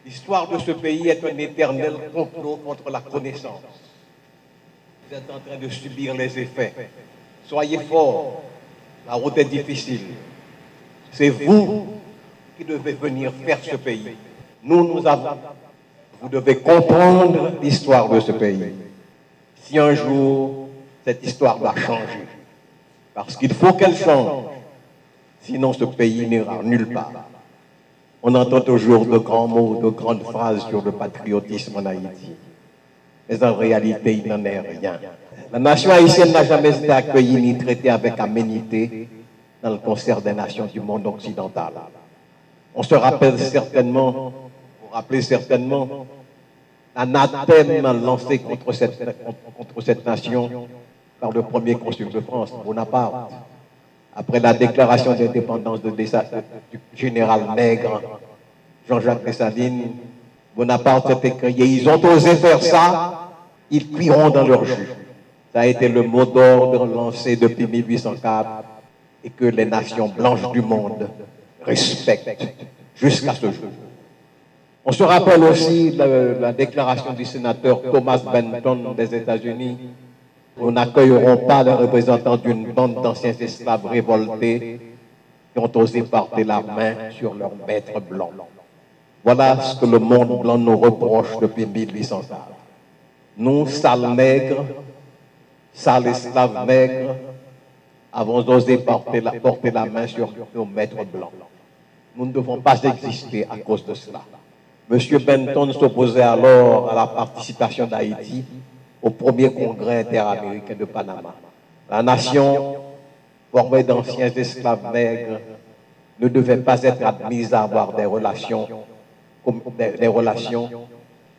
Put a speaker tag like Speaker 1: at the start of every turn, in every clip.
Speaker 1: L'histoire de ce pays est un éternel complot contre la connaissance. Vous êtes en train de subir les effets. Soyez forts, la route est difficile. C'est vous qui devez venir faire ce pays. Nous avons. Vous devez comprendre l'histoire de ce pays. Si un jour, cette histoire doit changer, parce qu'il faut qu'elle change, sinon ce pays n'ira nulle part. On entend toujours de grands mots, de grandes phrases sur le patriotisme en Haïti. Mais en réalité, il n'en est rien. La nation haïtienne n'a jamais été accueillie ni traitée avec aménité dans le concert des nations du monde occidental. On se rappelle certainement, vous vous rappelez certainement, l'anathème lancé contre cette nation par le premier consul de France, Bonaparte, après la déclaration d'indépendance du général Nègre, Jean-Jacques Dessalines. Bonaparte s'est écrié, ils ont osé faire ça, ils cuiront dans leur jus. Ça a été le mot d'ordre lancé depuis 1804 et que les nations blanches du monde respectent jusqu'à ce jour. On se rappelle aussi la déclaration du sénateur Thomas Benton des États-Unis. Nous n'accueillerons pas les représentants d'une bande d'anciens esclaves révoltés qui ont osé porter la main sur leur maître blanc. Voilà ce que le monde blanc nous reproche depuis 1804. Nous, sales nègres, sales esclaves nègres, avons osé porter la main sur nos maîtres blancs. Nous ne devons pas exister à cause de cela. M. Benton s'opposait alors à la participation d'Haïti au premier congrès interaméricain de Panama. La nation, formée d'anciens esclaves nègres, ne devait pas être admise à avoir des relations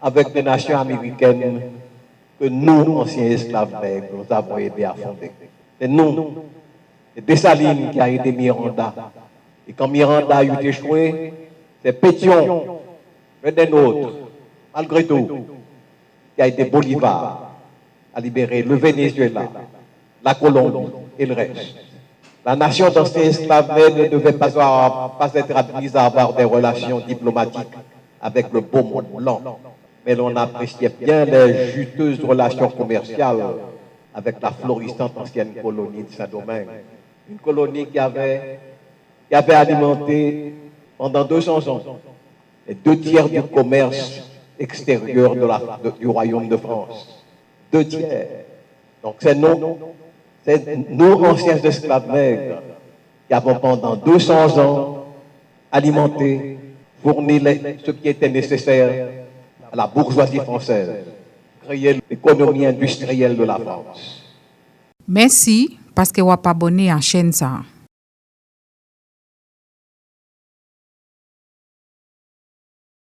Speaker 1: avec les nations américaines que nous, anciens esclaves nègres, nous avons aidé à fonder. C'est nous, c'est Dessalines qui a aidé Miranda. Et quand Miranda a eu échoué, c'est Pétion, l'un des nôtres, malgré tout, qui a été Bolivar, à libérer le Venezuela, la Colombie et le reste. La nation d'anciens esclaves ne devait pas être admise à avoir des relations diplomatiques avec le beau monde blanc, mais l'on appréciait bien les juteuses relations commerciales avec la florissante ancienne colonie de Saint-Domingue. Une colonie qui avait alimenté pendant 200 ans les 2 tiers du commerce extérieur du Royaume de France. 2 tiers. Donc c'est nous, anciens esclaves nègres, qui avons pendant 200 ans alimenté, fourni ce qui était nécessaire à la bourgeoisie française, créé l'économie industrielle de la France.
Speaker 2: Merci, parce que vous n'avez pas abonné à la chaîne.